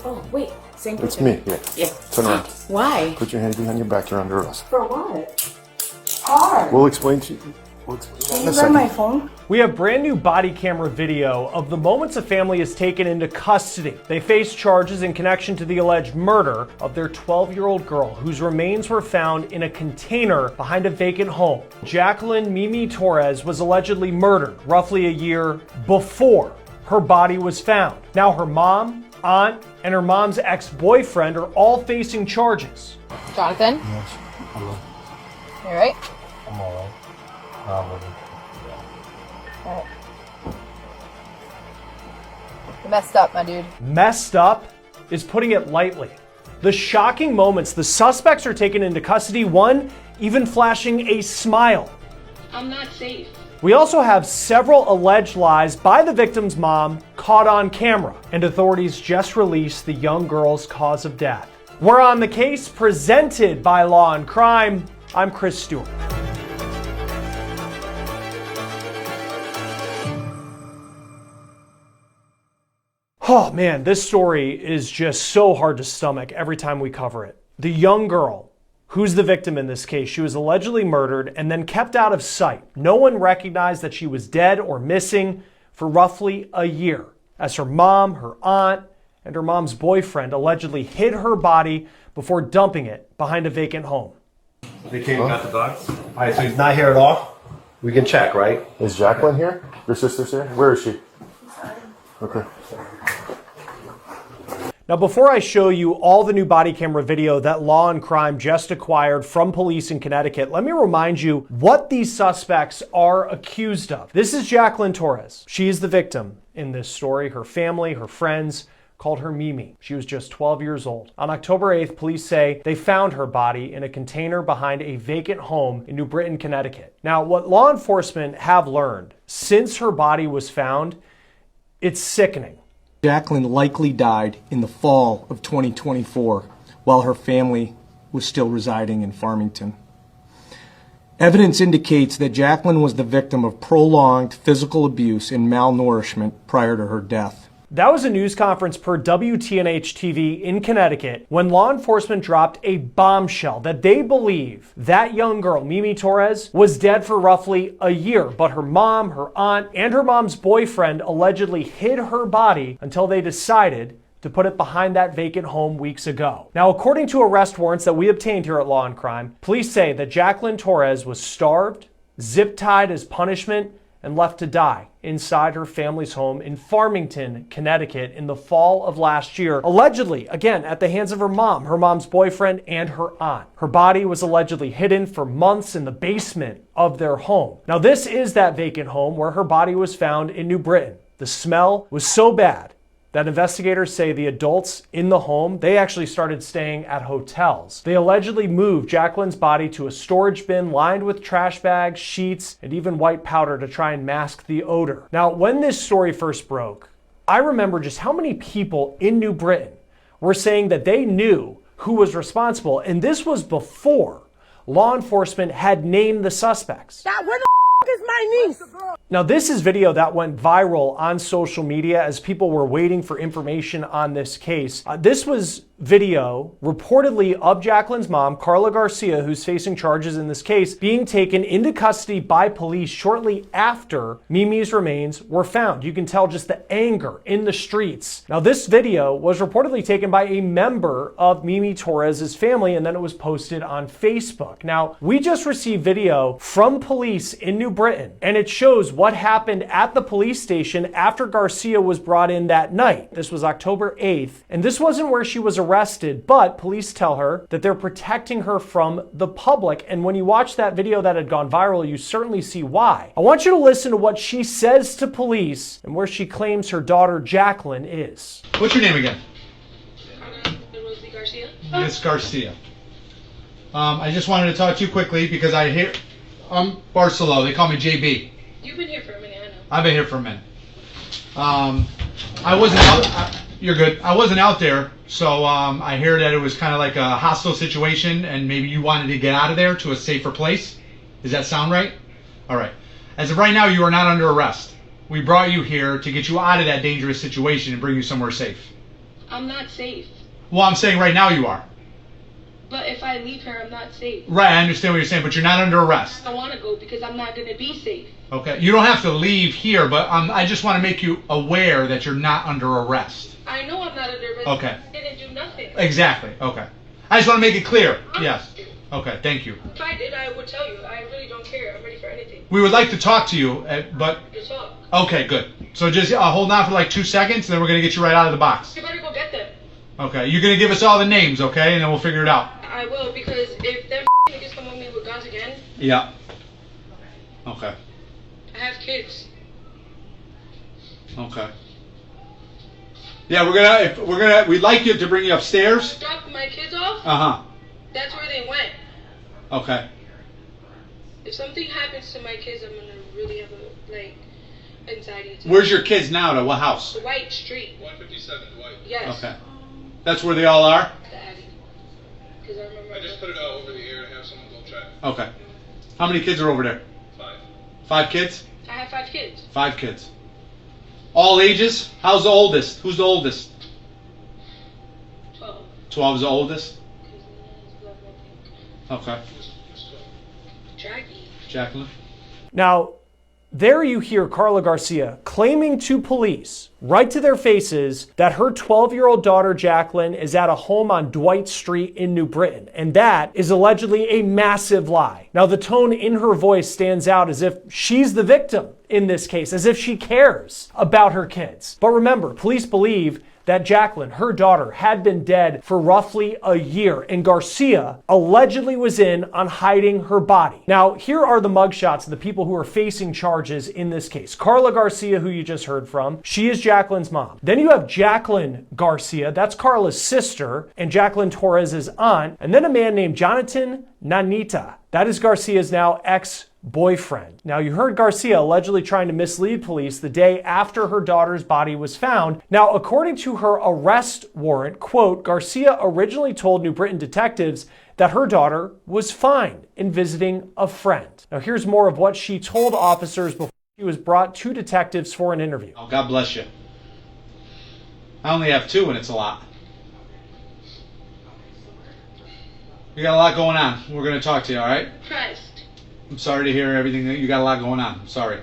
Oh, wait. Same person. It's me, yeah. Yeah. Turn around. Why? Put your hands behind your back. You're under arrest. For what? Hard. We'll explain to you. We'll explain Can in you a grab second. my phone? We have brand new body camera video of the moments a family is taken into custody. They face charges in connection to the alleged murder of their 12-year-old girl, whose remains were found in a container behind a vacant home. Jacqueline Mimi Torres was allegedly murdered roughly a year before her body was found. Now her mom, aunt, and her mom's ex-boyfriend are all facing charges. Jonathan? Yes. Hello. You alright? I'm alright. Alright. You messed up, my dude. Messed up is putting it lightly. The shocking moments the suspects are taken into custody, one even flashing a smile. I'm not safe. We also have several alleged lies by the victim's mom caught on camera, and authorities just released the young girl's cause of death. We're on the case presented by Law and Crime. I'm Chris Stewart. Oh man, this story is just so hard to stomach every time we cover it. The young girl, who's the victim in this case, she was allegedly murdered and then kept out of sight. No one recognized that she was dead or missing for roughly a year, as her mom, her aunt, and her mom's boyfriend allegedly hid her body before dumping it behind a vacant home. They came and got the dogs. All right, so he's not here at all. We can check, right? Is Jacqueline here? Your sister's here? Where is she? Okay. Now, before I show you all the new body camera video that Law and Crime just acquired from police in Connecticut, let me remind you what these suspects are accused of. This is Jacqueline Torres. She is the victim in this story. Her family, her friends called her Mimi. She was just 12 years old. On October 8th, police say they found her body in a container behind a vacant home in New Britain, Connecticut. Now, what law enforcement have learned since her body was found, it's sickening. Jacqueline likely died in the fall of 2024 while her family was still residing in Farmington. Evidence indicates that Jacqueline was the victim of prolonged physical abuse and malnourishment prior to her death. That was a news conference per WTNH TV in Connecticut when law enforcement dropped a bombshell that they believe that young girl, Mimi Torres, was dead for roughly a year, but her mom, her aunt, and her mom's boyfriend allegedly hid her body until they decided to put it behind that vacant home weeks ago. Now, according to arrest warrants that we obtained here at Law and Crime, police say that Jacqueline Torres was starved, zip-tied as punishment, and left to die inside her family's home in Farmington, Connecticut in the fall of last year, allegedly, again, at the hands of her mom, her mom's boyfriend, and her aunt. Her body was allegedly hidden for months in the basement of their home. Now, this is that vacant home where her body was found in New Britain. The smell was so bad that investigators say the adults in the home, they actually started staying at hotels. They allegedly moved Jacqueline's body to a storage bin lined with trash bags, sheets, and even white powder to try and mask the odor. Now, when this story first broke, I remember just how many people in New Britain were saying that they knew who was responsible, and this was before law enforcement had named the suspects. Where the is my niece? Now, this is video that went viral on social media as people were waiting for information on this case. This was video reportedly of Jacqueline's mom, Carla Garcia, who's facing charges in this case, being taken into custody by police shortly after Mimi's remains were found. You can tell just the anger in the streets. Now, this video was reportedly taken by a member of Mimi Torres's family, and then it was posted on Facebook. Now, we just received video from police in New Britain, and it shows what happened at the police station after Garcia was brought in that night. This was October 8th, and this wasn't where she was arrested, but police tell her that they're protecting her from the public. And when you watch that video that had gone viral, you certainly see why. I want you to listen to what she says to police and where she claims her daughter Jacqueline is. What's your name again? Rosie Garcia. Miss Garcia. I just wanted to talk to you quickly because I'm Barcelo. They call me JB. You've been here for a minute, I know. I've been here for a minute. I wasn't out. You're good. I wasn't out there, so I hear that it was kind of like a hostile situation, and maybe you wanted to get out of there to a safer place. Does that sound right? All right. As of right now, you are not under arrest. We brought you here to get you out of that dangerous situation and bring you somewhere safe. I'm not safe. Well, I'm saying right now you are. But if I leave her, I'm not safe. Right, I understand what you're saying, but you're not under arrest. I want to go because I'm not going to be safe. Okay, you don't have to leave here, but I just want to make you aware that you're not under arrest. I know I'm not under arrest. Okay. I didn't do nothing. Exactly, okay. I just want to make it clear. Yes. Okay, thank you. If I did, I would tell you. I really don't care. I'm ready for anything. We would like to talk to you, but... To talk. Okay, good. So just hold on for like 2 seconds, and then we're going to get you right out of the box. You better go get them. Okay, you're going to give us all the names, okay? And then we'll figure it out. I will, because if them niggas come on me with guns again, Yeah. Okay. I have kids. Okay. Yeah, we'd like you to bring you upstairs. Drop my kids off. Uh-huh. That's where they went. Okay. If something happens to my kids, I'm gonna really have anxiety attack. Where's your kids now? To what house? The White Street. 157 Dwight. Yes. Okay. That's where they all are? Daddy. Because I remember. I just put it out over the air to have someone go check. Okay. How many kids are over there? 5. 5 kids? I have 5 kids. 5 kids. All ages? How's the oldest? Who's the oldest? 12. 12 is the oldest? Because Nina's 11, I think. Okay. Jackie. Jacqueline? Now, there you hear Carla Garcia claiming to police, right to their faces, that her 12-year-old daughter Jacqueline is at a home on Dwight Street in New Britain. And that is allegedly a massive lie. Now, the tone in her voice stands out as if she's the victim in this case, as if she cares about her kids. But remember, police believe that Jacqueline, her daughter, had been dead for roughly a year, and Garcia allegedly was in on hiding her body. Now, here are the mugshots of the people who are facing charges in this case. Carla Garcia, who you just heard from, she is Jacqueline's mom. Then you have Jacqueline Garcia, that's Carla's sister, and Jacqueline Torres's aunt, and then a man named Jonathan Nanita. That is Garcia's now ex-boyfriend. Now, you heard Garcia allegedly trying to mislead police the day after her daughter's body was found. Now, according to her arrest warrant, quote, Garcia originally told New Britain detectives that her daughter was fine in visiting a friend. Now, here's more of what she told officers before she was brought to detectives for an interview. Oh, God bless you. I only have 2, and it's a lot. You got a lot going on. We're going to talk to you, all right? Pressed. I'm sorry to hear everything. You got a lot going on. I'm sorry.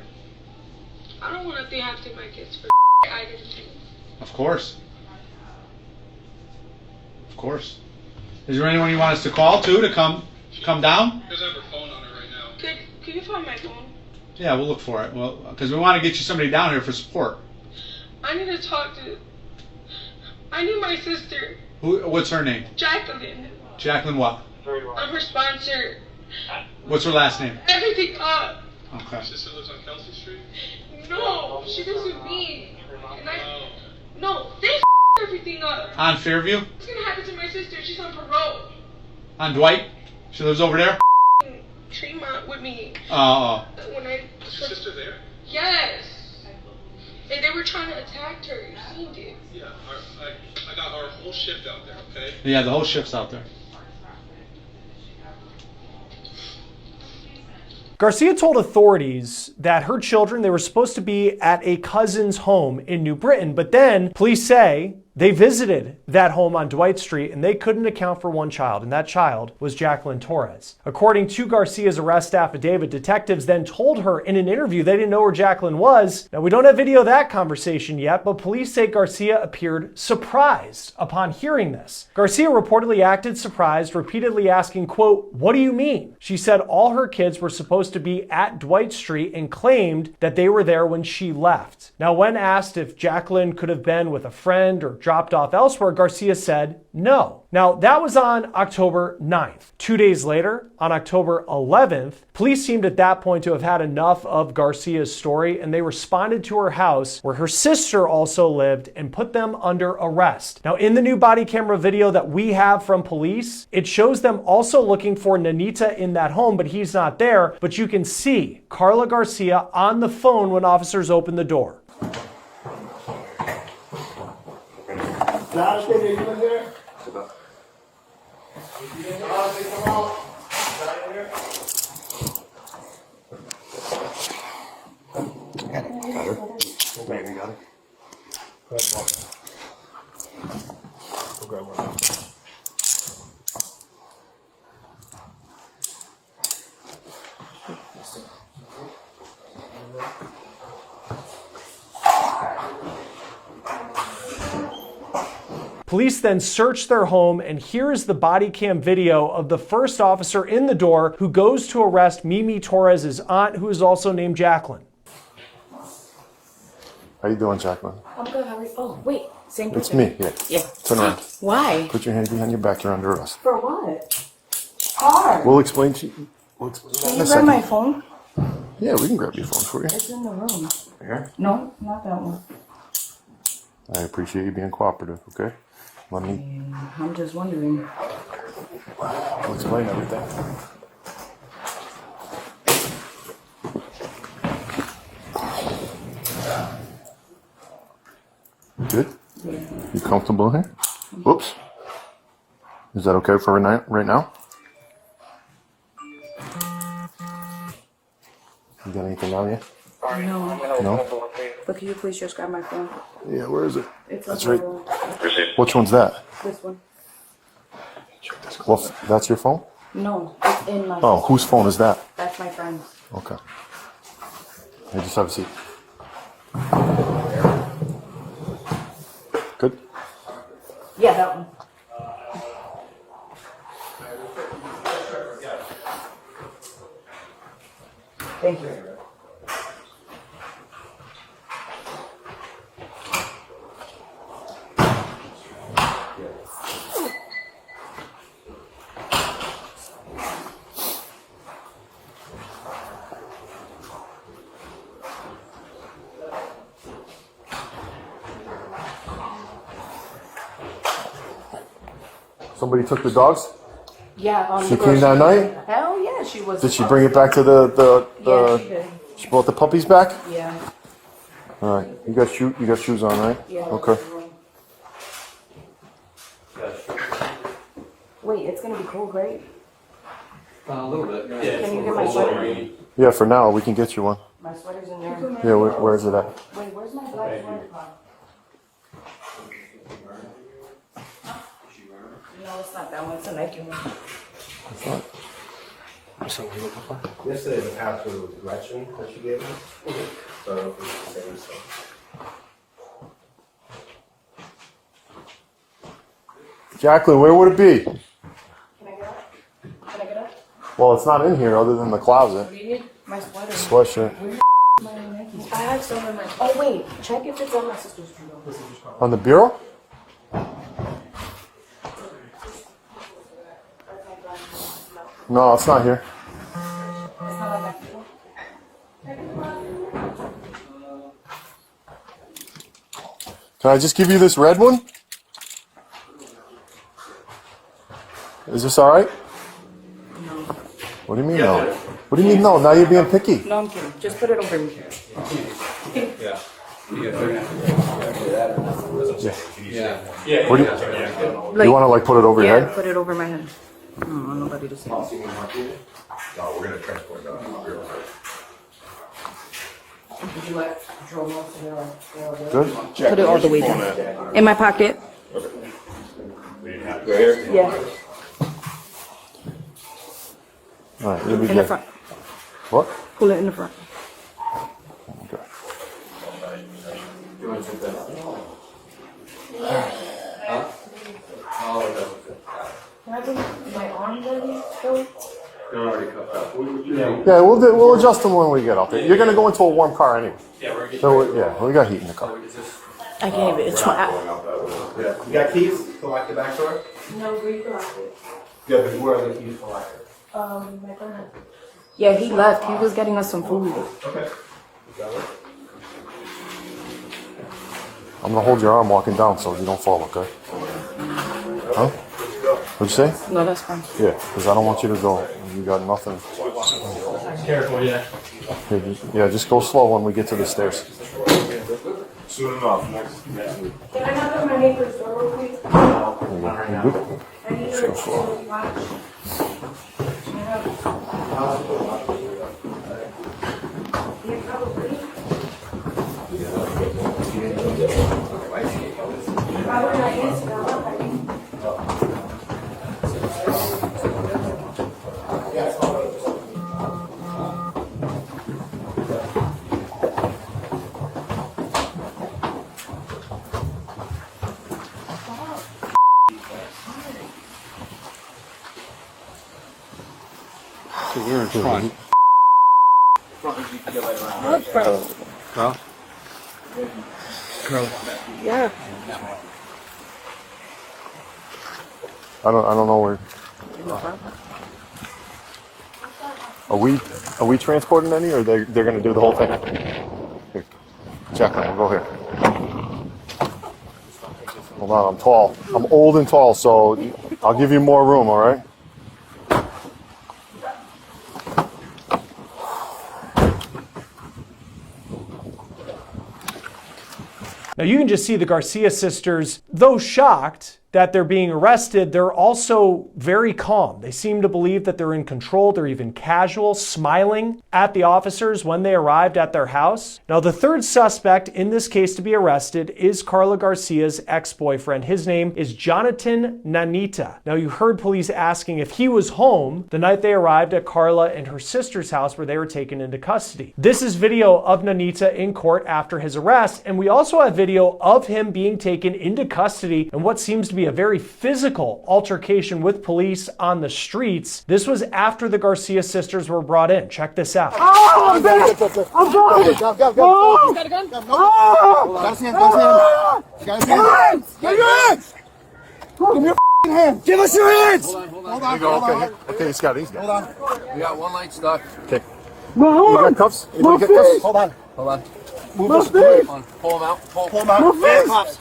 I don't want nothing happen to my kids for I didn't do. Of course. Of course. Is there anyone you want us to call to come down? There's her phone on her right now. Could you find my phone? Yeah, we'll look for it. Well, because we want to get you somebody down here for support. I need to talk to. I need my sister. What's her name? Jacqueline. Jacqueline what? I'm her sponsor. What's her last name? Everything up. Okay. Sister lives on Kelsey Street? No, she lives with me. And no, they everything up. On Fairview? What's gonna happen to my sister? She's on parole. On Dwight? She lives over there? Tremont with me. Oh. When I. Is your sister there? Yes. And they were trying to attack her. You seen it? Yeah, I got our whole shift out there, okay? Yeah, the whole shift's out there. Garcia told authorities that her children, they were supposed to be at a cousin's home in New Britain, but then police say they visited that home on Dwight Street and they couldn't account for one child, and that child was Jacqueline Torres. According to Garcia's arrest affidavit, detectives then told her in an interview they didn't know where Jacqueline was. Now, we don't have video of that conversation yet, but police say Garcia appeared surprised upon hearing this. Garcia reportedly acted surprised, repeatedly asking, quote, "What do you mean?" She said all her kids were supposed to be at Dwight Street and claimed that they were there when she left. Now, when asked if Jacqueline could have been with a friend or dropped off elsewhere, Garcia said no. Now, that was on October 9th. 2 days later, on October 11th, police seemed at that point to have had enough of Garcia's story, and they responded to her house where her sister also lived and put them under arrest. Now, in the new body camera video that we have from police, it shows them also looking for Nanita in that home, but he's not there. But you can see Carla Garcia on the phone when officers opened the door. Jonathan, are you in there? Got her. Got her. grab one. Police then search their home, and here is the body cam video of the first officer in the door who goes to arrest Mimi Torres's aunt, who is also named Jacqueline. How you doing, Jacqueline? I'm good. How are you? Oh, wait. Same It's person. me. Yeah. Yeah. Turn around. Why? Put your hands behind your back. You're under arrest. For what? Hard. We'll explain to you. We'll explain Can in you a grab second. my phone? Yeah, we can grab your phone for you. It's in the room. Here. No, not that one. I appreciate you being cooperative. Okay. Let me. I'm just wondering. I'll explain everything. Good? Yeah. You comfortable here? Whoops. Is that okay for right now? You got anything on you? No. No? But can you please just grab my phone? Yeah, where is it? It's That's in the right. room. Which one's that? This one. Well, that's your phone? No, it's in my. Oh, whose phone is that? That's my friend's. Okay. Hey, just have a seat. Good? Yeah, that one. Thank you. Somebody took the dogs? Yeah. She came that night? Hell yeah, she was. Did she bring it back to Yeah, she did. She brought the puppies back? Yeah. All right. You got shoes on, right? Yeah. Okay. Wait, it's gonna be cold, right? A little bit. Yeah. Can you get my sweater? Yeah, for now we can get you one. My sweater's in there. Yeah, where is it at? Wait, where's my black sweater? No, it's not that one. It's a Nike one. Yesterday the password was Gretchen that she gave me. So it's the same stuff. Jacqueline, where would it be? Can I get up? Can I get up? Well, it's not in here other than the closet. What do you need? My sweater. Sweatshirt. My Nikes. I had some in my. Oh wait, check if it's on my sister's bureau. On the bureau? No, it's not here. It's not on that bureau. Can I just give you this red one? Is this all right? No. What do you mean no? What do you mean no? Now you're being picky. No, I'm kidding. Just put it over me. What do you want to like put it over your Yeah, head? put it over my head. I don't want nobody to see. No, we're gonna transport that. Did you like draw most of it? Good. Put it all the way down. In my pocket. Yeah. All right, you'll be In the good. front. What? Pull it in the front. Okay. Can I put my arm ready? Though? Yeah, we'll adjust them when we get out there. You're gonna go into a warm car anyway. So yeah, we got heat in the car. I can't even. It's my. Yeah. You got keys to lock the back door? No, we locked it. Yeah, but where are the keys to lock it? My grandma. Yeah, he left. He was getting us some food. Okay. I'm gonna hold your arm walking down so you don't fall, okay? Huh? What'd you say? No, that's fine. Yeah, because I don't want you to go. You got nothing. Careful, yeah. Yeah, just go slow when we get to the stairs. Soon enough. Next week. Can I knock on my neighbor's door real quick? You good? I need Just go slow. to watch. Yeah, probably. Probably not Instagram. So we're in front. Carl? Yeah. I don't know where. Are we transporting any, or they're gonna do the whole thing? Here, Jacqueline, we'll go here. Hold on, I'm tall. I'm old and tall, so I'll give you more room. All right. Now you can just see the Garcia sisters, though shocked that they're being arrested, they're also very calm. They seem to believe that they're in control. They're even casual, smiling at the officers when they arrived at their house. Now, the third suspect in this case to be arrested is Carla Garcia's ex-boyfriend. His name is Jonathan Nanita. Now, you heard police asking if he was home the night they arrived at Carla and her sister's house where they were taken into custody. This is video of Nanita in court after his arrest, and we also have video of him being taken into custody and what seems to be a very physical altercation with police on the streets. This was after the Garcia sisters were brought in. Check this out. Oh, I'm dead. I'm done. Go. You got a gun? Got his hand. Got his hand. Give your hands. Give me your hands. Give us your hands. Hold on. There you go. Okay, he's got it. Hold on. We got one leg stuck. Okay. No, You got cuffs? Anybody got cuffs? Hold on. Move My this. face. Pull him out. Pull Pull him out. My face.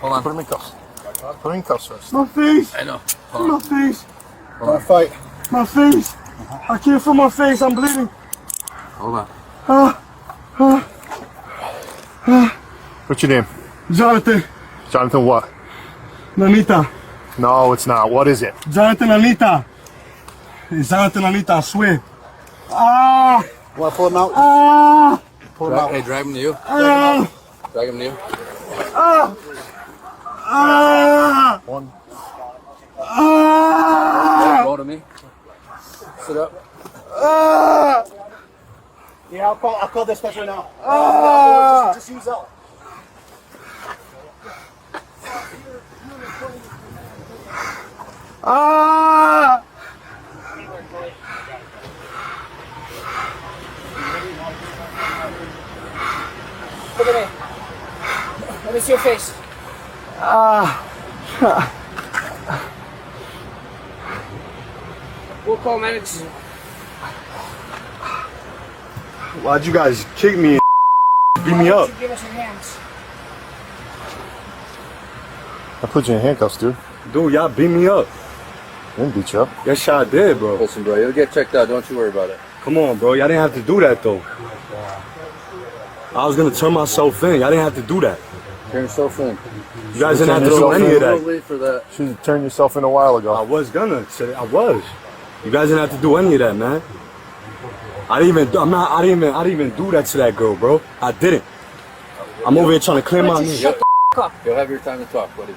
Hold on. Put him in cuffs. Put him in cuffs first. My face. I know. My face. Don't fight. My face. I can't feel my face. I'm bleeding. Hold on. What's your name? Jonathan. Jonathan what? Nanita. No, it's not. What is it? Jonathan Nanita. It's Jonathan Nanita, I swear. Ah. Want to pull him out? Ah. Pull him out. Hey, drag him to you. Ah. Drag him to you. Ah. Ah. One. Ah. Roll to me. Sit up. Ah. Yeah, I'll call this special now. Ah. Just use that. Ah. Look at me. Let me see your face. We'll call medics. Why'd you guys kick me and beat me up? You give us your hands. I put you in handcuffs, dude. Dude, y'all beat me up. I didn't beat you up. Yes, y'all did, bro. Listen, bro. You'll get checked out. Don't you worry about it. Come on, bro. Y'all didn't have to do that, though. I was gonna turn myself in. Y'all didn't have to do that. Turn yourself in. You guys didn't have to do any of Don't that. wait for that. Should have turned yourself in a while I ago. was gonna say I was. You guys didn't have to do any of that, man. I didn't even do that to that girl, bro. I didn't. I'm over here trying to clear my name. You'll have your time to talk, buddy.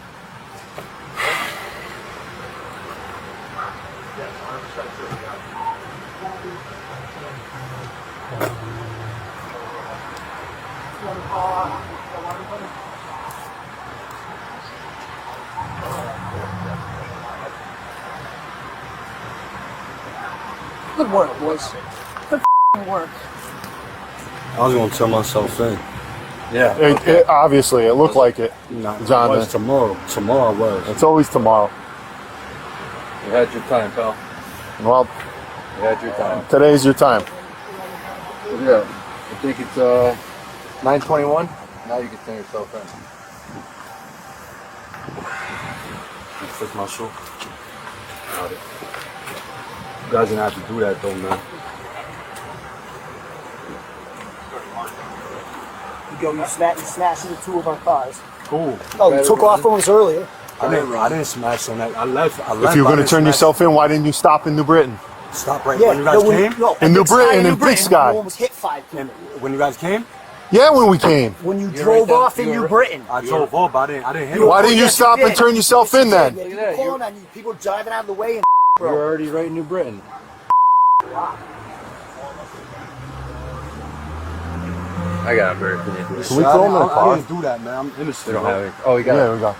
Good work, boys. Good work. I was gonna turn myself in. Yeah. Obviously, it looked like it. Nah, it Jonathan. was tomorrow. Tomorrow I was. It's always tomorrow. You had your time, pal. Well, You had your time. today's your time. Yeah. I think it's 9:21. Now you can turn yourself in. Fix my shoe. You guys didn't have to do that, though, man. Yo, you smashed into two of our cars. Cool. Oh, you took our phones earlier. I didn't smash on that. I left. If you're going to turn yourself in, why didn't you stop in New Britain? Stop right when you guys came. In New Britain, in Big Sky. You almost hit 5 people. And when you guys came, Yeah, when we came. When you drove off in New Britain. I drove up. I didn't hit. Why didn't you stop and turn yourself in then? Look at that. You know that people driving out of the way and bro. You're already right in New Britain. I got a better opinion. Can we throw him in the I car? didn't do that, man. I'm innocent. We don't bro. have it. Oh, you got Yeah, it. we got.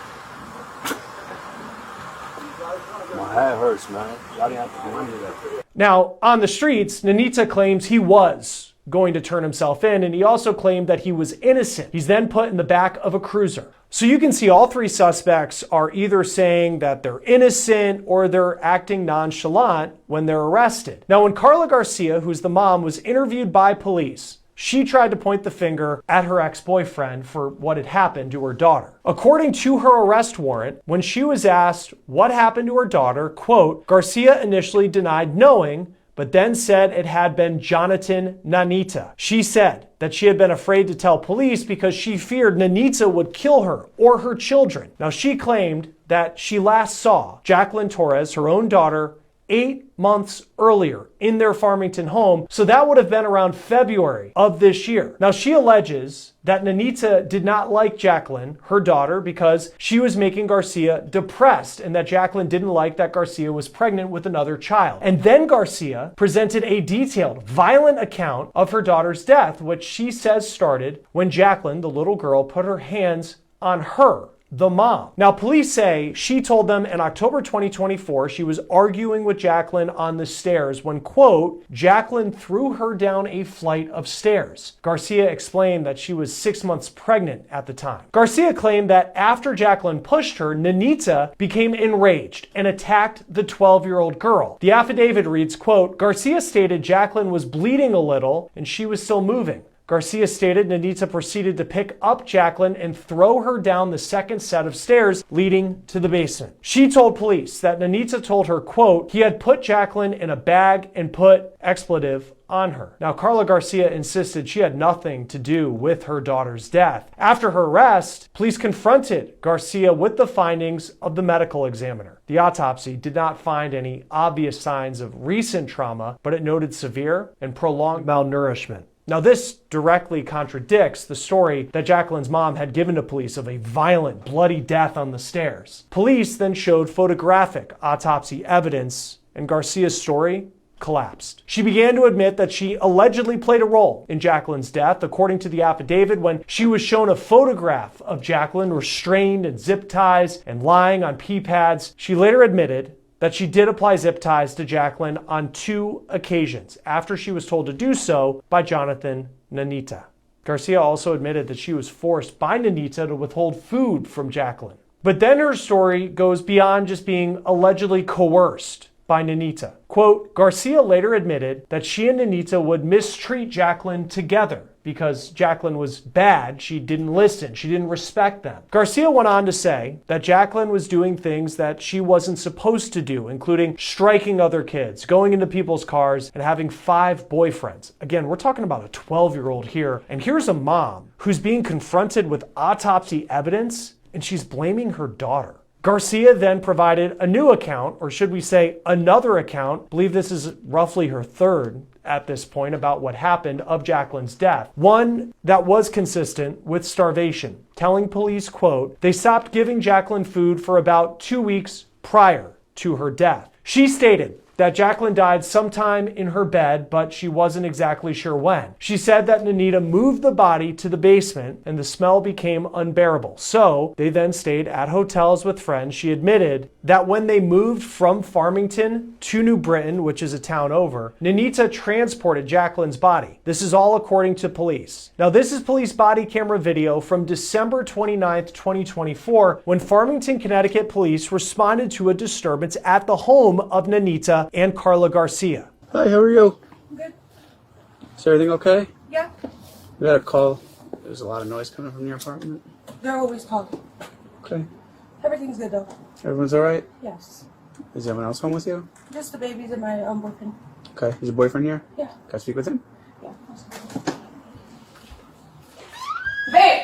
My head hurts, man. I didn't have to do any of that. Now, on the streets, Nanita claims he was going to turn himself in, and he also claimed that he was innocent. He's then put in the back of a cruiser. So you can see all three suspects are either saying that they're innocent or they're acting nonchalant when they're arrested. Now, when Carla Garcia, who's the mom, was interviewed by police, she tried to point the finger at her ex-boyfriend for what had happened to her daughter. According to her arrest warrant, when she was asked what happened to her daughter, quote, Garcia initially denied knowing, but then said it had been Jonathan Nanita. She said that she had been afraid to tell police because she feared Nanita would kill her or her children. Now, she claimed that she last saw Jacqueline Torres, her own daughter, 8 months earlier in their Farmington home. So that would have been around February of this year. Now, she alleges that Nanita did not like Jacqueline, her daughter, because she was making Garcia depressed and that Jacqueline didn't like that Garcia was pregnant with another child. And then Garcia presented a detailed, violent account of her daughter's death, which she says started when Jacqueline, the little girl, put her hands on her, the mom. Now, police say she told them in October 2024 she was arguing with Jacqueline on the stairs when, quote, Jacqueline threw her down a flight of stairs. Garcia explained that she was 6 months pregnant at the time. Garcia claimed that after Jacqueline pushed her, Nanita became enraged and attacked the 12-year-old girl. The affidavit reads, quote, Garcia stated Jacqueline was bleeding a little and she was still moving. Garcia stated Nanita proceeded to pick up Jacqueline and throw her down the second set of stairs leading to the basement. She told police that Nanita told her, quote, he had put Jacqueline in a bag and put expletive on her. Now, Carla Garcia insisted she had nothing to do with her daughter's death. After her arrest, police confronted Garcia with the findings of the medical examiner. The autopsy did not find any obvious signs of recent trauma, but it noted severe and prolonged malnourishment. Now, this directly contradicts the story that Jacqueline's mom had given to police of a violent, bloody death on the stairs. Police then showed photographic autopsy evidence, and Garcia's story collapsed. She began to admit that she allegedly played a role in Jacqueline's death. According to the affidavit, when she was shown a photograph of Jacqueline restrained in zip ties and lying on pee pads, she later admitted that she did apply zip ties to Jacqueline on 2 occasions after she was told to do so by Jonathan Nanita. Garcia also admitted that she was forced by Nanita to withhold food from Jacqueline. But then her story goes beyond just being allegedly coerced by Nanita. Quote, Garcia later admitted that she and Nanita would mistreat Jacqueline together because Jacqueline was bad. She didn't listen. She didn't respect them. Garcia went on to say that Jacqueline was doing things that she wasn't supposed to do, including striking other kids, going into people's cars, and having 5 boyfriends. Again, we're talking about a 12-year-old here. And here's a mom who's being confronted with autopsy evidence, and she's blaming her daughter. Garcia then provided a new account, or should we say another account, I believe this is roughly her third at this point, about what happened of Jacqueline's death. One that was consistent with starvation, telling police, quote, they stopped giving Jacqueline food for about 2 weeks prior to her death. She stated that Jacqueline died sometime in her bed, but she wasn't exactly sure when. She said that Nanita moved the body to the basement and the smell became unbearable. So they then stayed at hotels with friends. She admitted that when they moved from Farmington to New Britain, which is a town over, Nanita transported Jacqueline's body. This is all according to police. Now, this is police body camera video from December 29th, 2024, when Farmington, Connecticut police responded to a disturbance at the home of Nanita and Carla Garcia. Hi, how are you? Good. Is everything okay? Yeah, We got a call. There's a lot of noise coming from your apartment. they're always calling. Okay. Everything's good though. Everyone's all right? Yes. Is anyone else home with you? Just the babies and my boyfriend. Okay. Is your boyfriend here? Yeah. Can I speak with him? Yeah. Babe!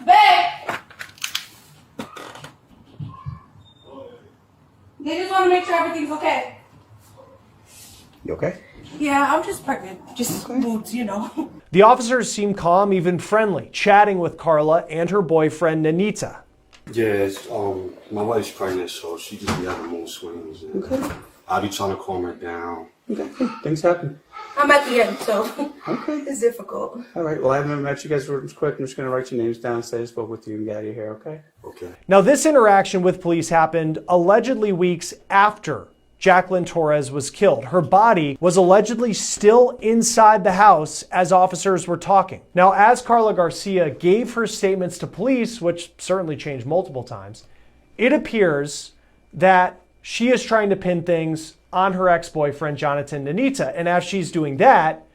Babe! They just want to make sure everything's okay. You okay? Yeah, I'm just pregnant. Just moods, you know. The officers seemed calm, even friendly, chatting with Carla and her boyfriend, Nanita. Yeah, my wife's pregnant, so she just be having mood swings. And Okay. I be trying to calm her down. Okay. Things happen. I'm at the end, so Okay. it's difficult. All right. Well, I haven't met you guys real quick. I'm just going to write your names down, say I spoke with you, and get out of here, okay? Okay. Now, this interaction with police happened allegedly weeks after Jacqueline Torres was killed. Her body was allegedly still inside the house as officers were talking. Now, as Carla Garcia gave her statements to police, which certainly changed multiple times, it appears that she is trying to pin things on her ex-boyfriend, Jonathan Nanita. And as she's doing that,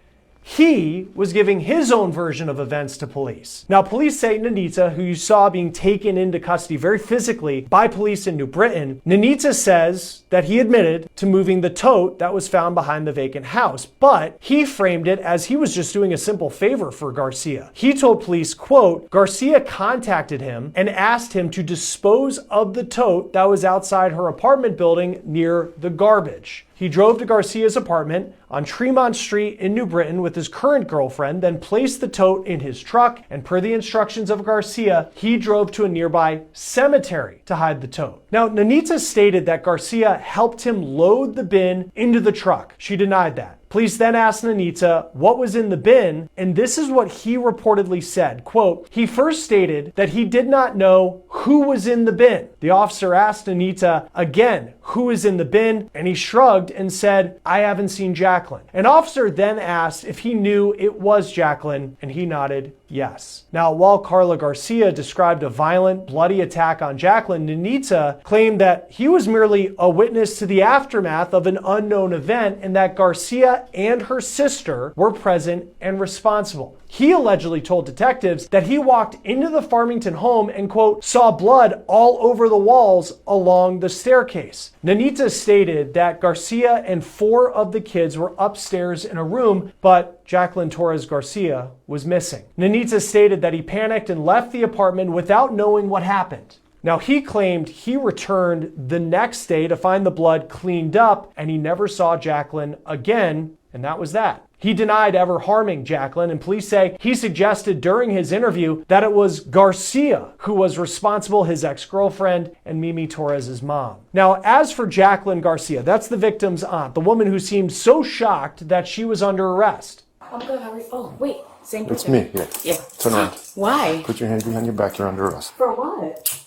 he was giving his own version of events to police. Now, police say Nanita, who you saw being taken into custody very physically by police in New Britain, Nanita says that he admitted to moving the tote that was found behind the vacant house, but he framed it as he was just doing a simple favor for Garcia. He told police, quote, Garcia contacted him and asked him to dispose of the tote that was outside her apartment building near the garbage. He drove to Garcia's apartment on Tremont Street in New Britain with his current girlfriend, then placed the tote in his truck, and per the instructions of Garcia, he drove to a nearby cemetery to hide the tote. Now, Nanita stated that Garcia helped him load the bin into the truck. She denied that. Police then asked Nanita what was in the bin, and this is what he reportedly said. Quote, he first stated that he did not know who was in the bin. The officer asked Nanita again, who is in the bin? And he shrugged and said, I haven't seen Jacqueline. An officer then asked if he knew it was Jacqueline, and he nodded yes. Now, while Carla Garcia described a violent, bloody attack on Jacqueline, Nanita claimed that he was merely a witness to the aftermath of an unknown event and that Garcia and her sister were present and responsible. He allegedly told detectives that he walked into the Farmington home and, quote, saw blood all over the walls along the staircase. Nanita stated that Garcia and 4 of the kids were upstairs in a room, but Jacqueline Torres Garcia was missing. Nanita stated that he panicked and left the apartment without knowing what happened. Now, he claimed he returned the next day to find the blood cleaned up, and he never saw Jacqueline again, and that was that. He denied ever harming Jacqueline, and police say he suggested during his interview that it was Garcia who was responsible, his ex-girlfriend, and Mimi Torres's mom. Now, as for Jacqueline Garcia, that's the victim's aunt, the woman who seemed so shocked that she was under arrest. I'm good, how are you? Oh, wait, same It's picture. me, yeah. Yeah. Turn around. Why? Put your hands behind your back, you're under arrest. For what?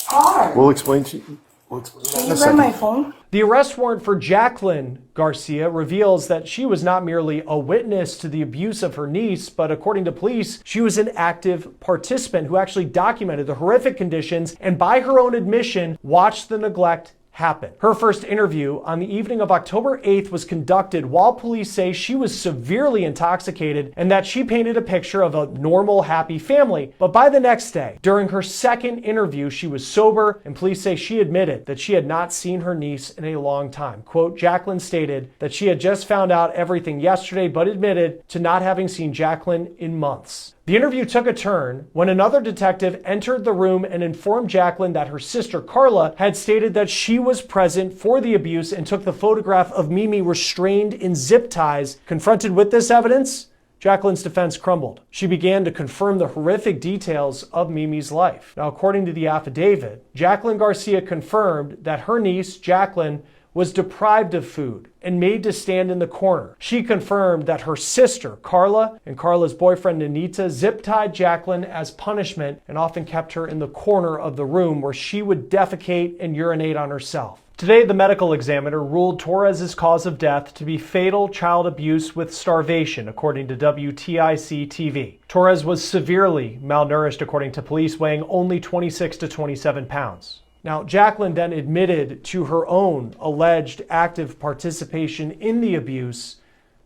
Hard. We'll explain to you. We'll explain Can in you a grab second. my phone? The arrest warrant for Jacqueline Garcia reveals that she was not merely a witness to the abuse of her niece, but according to police, she was an active participant who actually documented the horrific conditions and, by her own admission, watched the neglect happen. Her first interview on the evening of October 8th was conducted while police say she was severely intoxicated and that she painted a picture of a normal, happy family. But by the next day, during her second interview, she was sober, and police say she admitted that she had not seen her niece in a long time. Quote, Jacqueline stated that she had just found out everything yesterday, but admitted to not having seen Jacqueline in months. The interview took a turn when another detective entered the room and informed Jacqueline that her sister Carla had stated that she was present for the abuse and took the photograph of Mimi restrained in zip ties. Confronted with this evidence, Jacqueline's defense crumbled. She began to confirm the horrific details of Mimi's life. Now, according to the affidavit, Jacqueline Garcia confirmed that her niece, Jacqueline, was deprived of food and made to stand in the corner. She confirmed that her sister, Carla, and Carla's boyfriend, Nanita, zip-tied Jacqueline as punishment and often kept her in the corner of the room where she would defecate and urinate on herself. Today, the medical examiner ruled Torres's cause of death to be fatal child abuse with starvation, according to WTIC TV. Torres was severely malnourished, according to police, weighing only 26 to 27 pounds. Now, Jacqueline then admitted to her own alleged active participation in the abuse,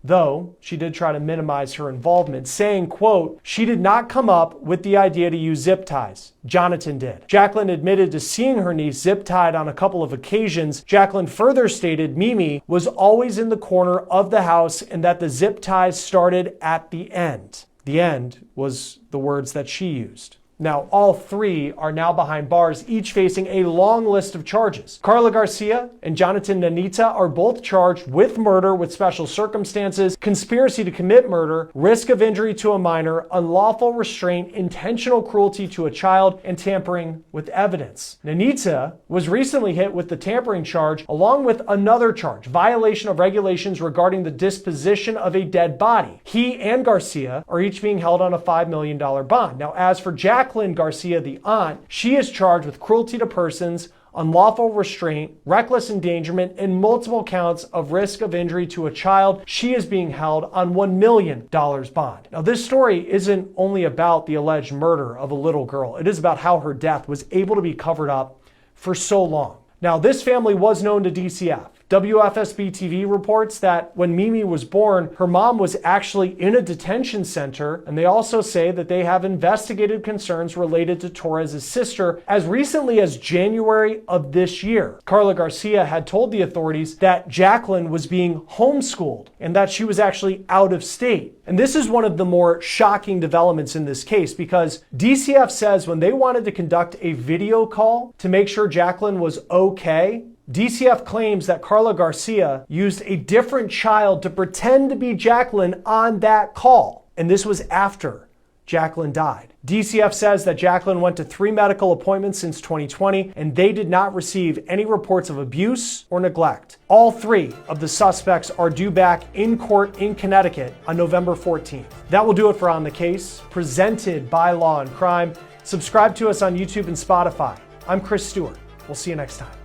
though she did try to minimize her involvement, saying, quote, she did not come up with the idea to use zip ties. Jonathan did. Jacqueline admitted to seeing her niece zip-tied on a couple of occasions. Jacqueline further stated Mimi was always in the corner of the house and that the zip ties started at the end. The end was the words that she used. Now, all three are now behind bars, each facing a long list of charges. Carla Garcia and Jonathan Nanita are both charged with murder with special circumstances, conspiracy to commit murder, risk of injury to a minor, unlawful restraint, intentional cruelty to a child, and tampering with evidence. Nanita was recently hit with the tampering charge along with another charge, violation of regulations regarding the disposition of a dead body. He and Garcia are each being held on a $5 million bond. Now, as for Jacqueline Garcia, the aunt, she is charged with cruelty to persons, unlawful restraint, reckless endangerment, and multiple counts of risk of injury to a child. She is being held on $1 million bond. Now, this story isn't only about the alleged murder of a little girl. It is about how her death was able to be covered up for so long. Now, this family was known to DCF. WFSB TV reports that when Mimi was born, her mom was actually in a detention center, and they also say that they have investigated concerns related to Torres' sister as recently as January of this year. Carla Garcia had told the authorities that Jacqueline was being homeschooled and that she was actually out of state. And this is one of the more shocking developments in this case because DCF says when they wanted to conduct a video call to make sure Jacqueline was okay, DCF claims that Carla Garcia used a different child to pretend to be Jacqueline on that call. And this was after Jacqueline died. DCF says that Jacqueline went to 3 medical appointments since 2020, and they did not receive any reports of abuse or neglect. All 3 of the suspects are due back in court in Connecticut on November 14th. That will do it for On the Case, presented by Law and Crime. Subscribe to us on YouTube and Spotify. I'm Chris Stewart. We'll see you next time.